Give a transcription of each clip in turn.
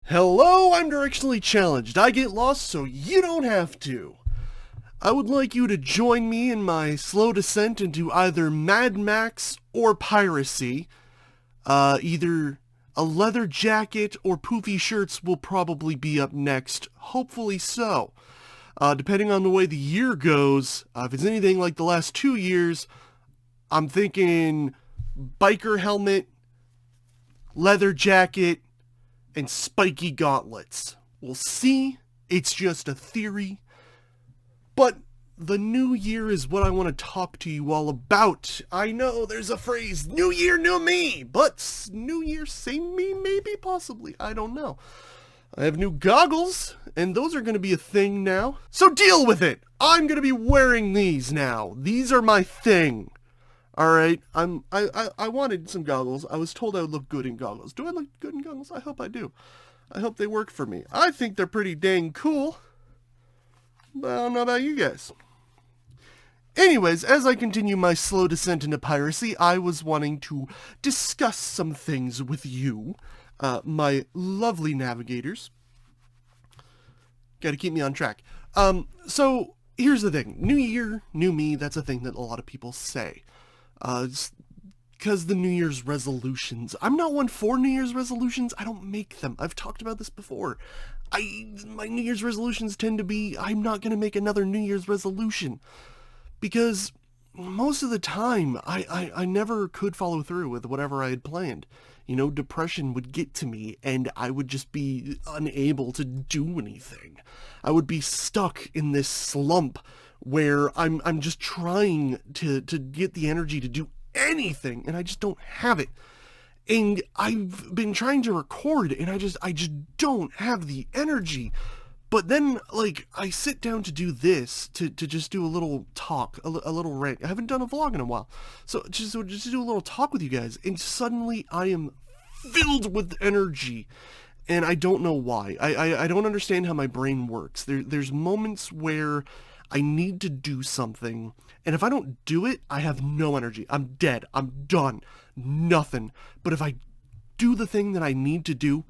Hello, I'm Directionally Challenged. I get lost so you don't have to. I would like you to join me in my slow descent into either Mad Max or piracy. Either a leather jacket or poofy shirts will probably be up next. Hopefully so. Depending on the way the year goes, if it's anything like the last 2 years, I'm thinking biker helmet, leather jacket, and spiky gauntlets. We'll see. It's just a theory. But the new year is what I want to talk to you all about. I know there's a phrase, new year, new me, but new year, same me, maybe, possibly, I don't know. I have new goggles, and those are going to be a thing now. So deal with it. I'm going to be wearing these now. These are my thing. Alright, I wanted some goggles. I was told I would look good in goggles. Do I look good in goggles? I hope I do. I hope they work for me. I think they're pretty dang cool. But I don't know about you guys. Anyways, as I continue my slow descent into piracy, I was wanting to discuss some things with you, my lovely navigators. Gotta keep me on track. So, here's the thing. New year, new me, that's a thing that a lot of people say. Because the New Year's resolutions. I'm not one for New Year's resolutions. I don't make them. I've talked about this before. My New Year's resolutions tend to be, I'm not going to make another New Year's resolution. Because most of the time, I never could follow through with whatever I had planned. You know, depression would get to me, and I would just be unable to do anything. I would be stuck in this slump where I'm just trying to get the energy to do anything, and I just don't have it. And I've been trying to record, and I just don't have the energy. But then, like, I sit down to do this, to just do a little talk, a little rant. I haven't done a vlog in a while. So just to do a little talk with you guys, and suddenly I am filled with energy. And I don't know why. I don't understand how my brain works. There's moments where I need to do something, and if I don't do it, I have no energy. I'm dead. I'm done. Nothing. But if I do the thing that I need to do,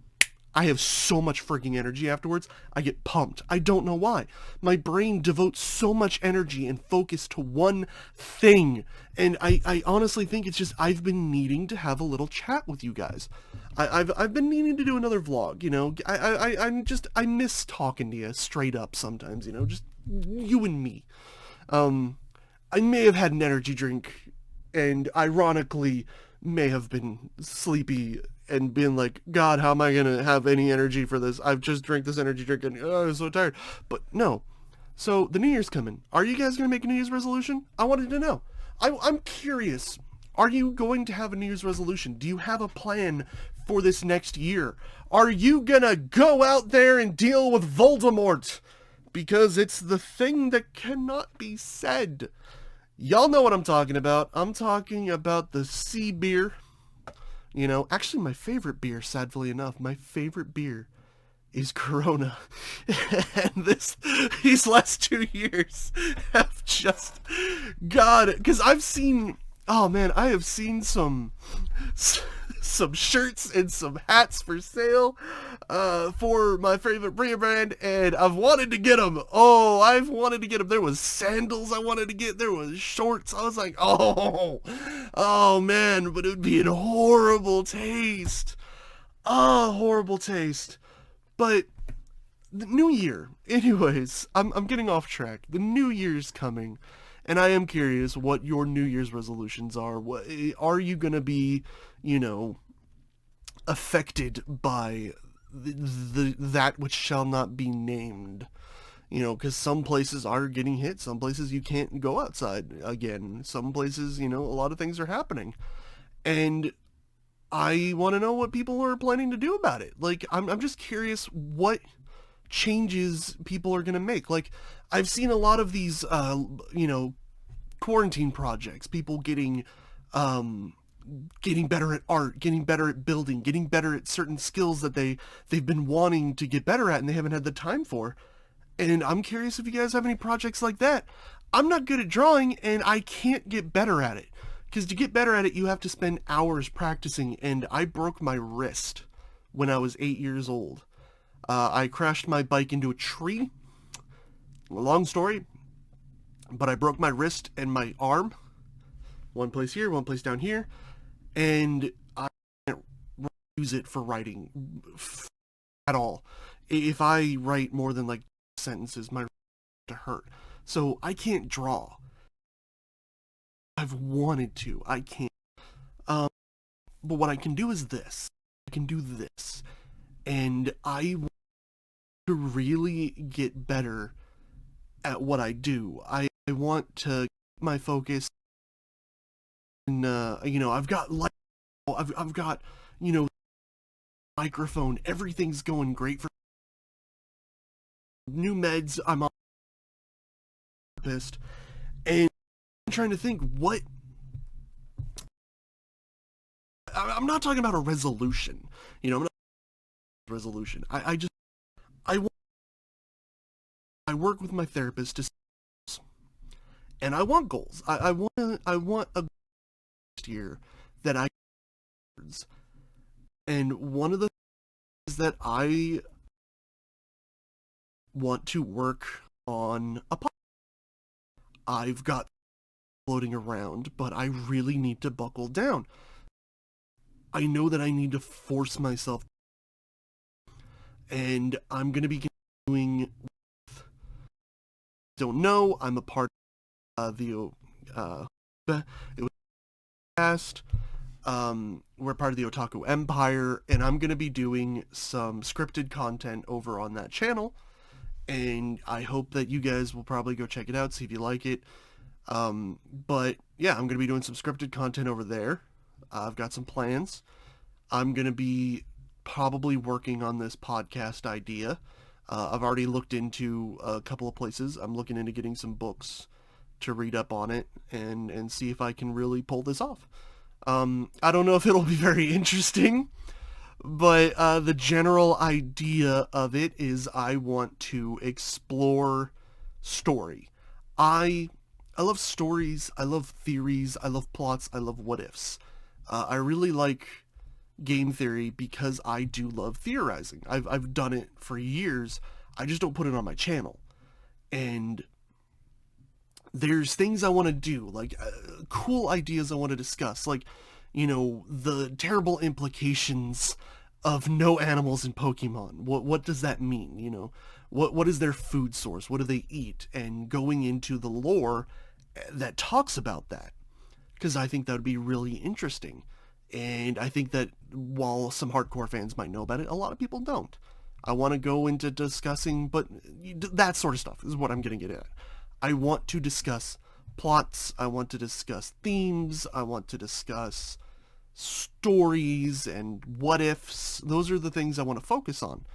I have so much freaking energy afterwards. I get pumped. I don't know why. My brain devotes so much energy and focus to one thing. And I honestly think it's just I've been needing to have a little chat with you guys. I've been needing to do another vlog, you know. I miss talking to you straight up sometimes, you know, just you and me. I may have had an energy drink and ironically may have been sleepy and been like, God, how am I going to have any energy for this? I've just drank this energy drink and I'm so tired. But no. So the New Year's coming. Are you guys going to make a New Year's resolution? I wanted to know. I'm curious. Are you going to have a New Year's resolution? Do you have a plan for this next year? Are you going to go out there and deal with Voldemort? Because it's the thing that cannot be said. Y'all know what I'm talking about. I'm talking about the sea beer. You know, actually my favorite beer, sadly enough, my favorite beer is Corona. And these last 2 years have just, God, because I've seen, oh man, I have seen some shirts and some hats for sale for my favorite beer brand, and I've wanted to get them. Oh, I've wanted to get them. There was sandals I wanted to get. There was shorts. I was like, oh man, but it would be a horrible taste. Oh, horrible taste. But the new year. Anyways, I'm getting off track. The new year's coming. And I am curious what your New Year's resolutions are. What, are you going to be, you know, affected by that which shall not be named? You know, because some places are getting hit. Some places you can't go outside again. Some places, you know, a lot of things are happening. And I want to know what people are planning to do about it. Like, I'm just curious what changes people are going to make. Like, I've seen a lot of these, you know, quarantine projects, people getting better at art, getting better at building, getting better at certain skills that they've been wanting to get better at and they haven't had the time for. And I'm curious if you guys have any projects like that. I'm not good at drawing and I can't get better at it. Because to get better at it, you have to spend hours practicing, and I broke my wrist when I was 8 years old. I crashed my bike into a tree. Long story, but I broke my wrist and my arm. One place here, one place down here. And I can't use it for writing at all. If I write more than like sentences, my wrist to hurt. So I can't draw. I've wanted to. I can't. Um, but what I can do is this. I can do this. And I want to really get better at what I do. I want to keep my focus. And, I've got light. I've got, microphone. Everything's going great for new meds. I'm on therapist. And I'm trying to think what. I'm not talking about a resolution. I'm not resolution. I I work with my therapist to, and I want goals. I want a next year that I, and one of the things that I want to work on a podcast. I've got floating around, but I really need to buckle down. I know that I need to force myself, and I'm going to be doing. Don't know. I'm a part of the it was past. We're part of the Otaku Empire, and I'm going to be doing some scripted content over on that channel. And I hope that you guys will probably go check it out, see if you like it. But yeah, I'm going to be doing some scripted content over there. I've got some plans. I'm going to be probably working on this podcast idea. I've already looked into a couple of places. I'm looking into getting some books to read up on it and see if I can really pull this off. I don't know if it'll be very interesting, but the general idea of it is I want to explore story. I love stories, I love theories, I love plots, I love what ifs. I really like game theory because I do love theorizing. I've done it for years. I just don't put it on my channel. And there's things I want to do, like cool ideas I want to discuss, like, the terrible implications of no animals in Pokemon. What does that mean? What is their food source? What do they eat? And going into the lore that talks about that, because I think that would be really interesting. And I think that while some hardcore fans might know about it, a lot of people don't. I want to go into discussing, but that sort of stuff is what I'm going to get at. I want to discuss plots. I want to discuss themes. I want to discuss stories and what ifs. Those are the things I want to focus on.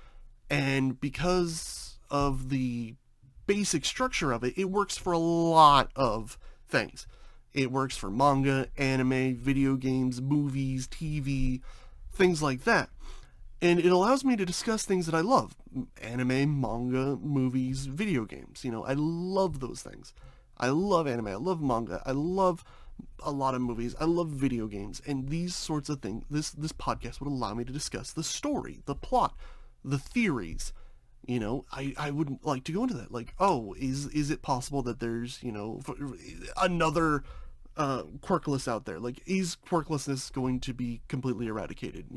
And because of the basic structure of it, it works for a lot of things. It works for manga, anime, video games, movies, TV, things like that. And it allows me to discuss things that I love. Anime, manga, movies, video games. I love those things. I love anime. I love manga. I love a lot of movies. I love video games. And these sorts of things, this podcast would allow me to discuss the story, the plot, the theories. I would like to go into that. Like, oh, is it possible that there's, another quirkless out there? Like, is quirklessness going to be completely eradicated?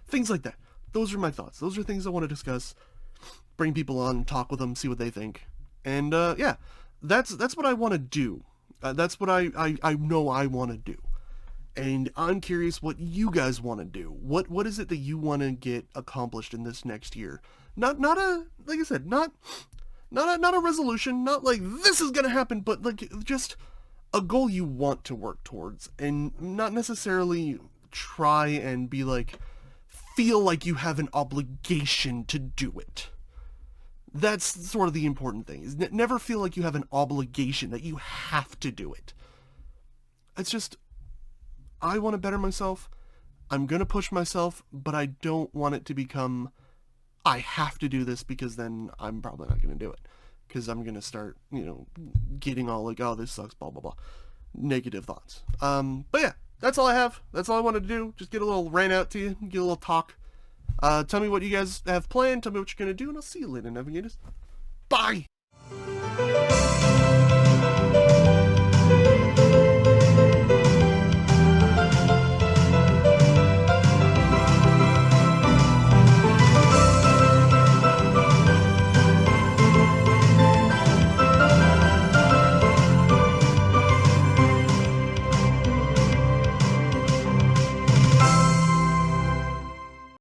Things like that. Those are my thoughts. Those are things I want to discuss, bring people on, talk with them, see what they think. And yeah, that's what I want to do. That's what I know I want to do. And I'm curious what you guys want to do. What is it that you want to get accomplished in this next year? Not a, like I said, not a resolution, not like this is going to happen, but like just a goal you want to work towards, and not necessarily try and be like, feel like you have an obligation to do it. That's sort of the important thing, is never feel like you have an obligation, that you have to do it. It's just, I want to better myself. I'm going to push myself, but I don't want it to become, I have to do this, because then I'm probably not going to do it. Because I'm going to start, getting all like, oh, this sucks, blah, blah, blah. Negative thoughts. But yeah, that's all I have. That's all I wanted to do. Just get a little rant out to you, get a little talk. Tell me what you guys have planned, tell me what you're gonna do, and I'll see you later, Navigators. Bye!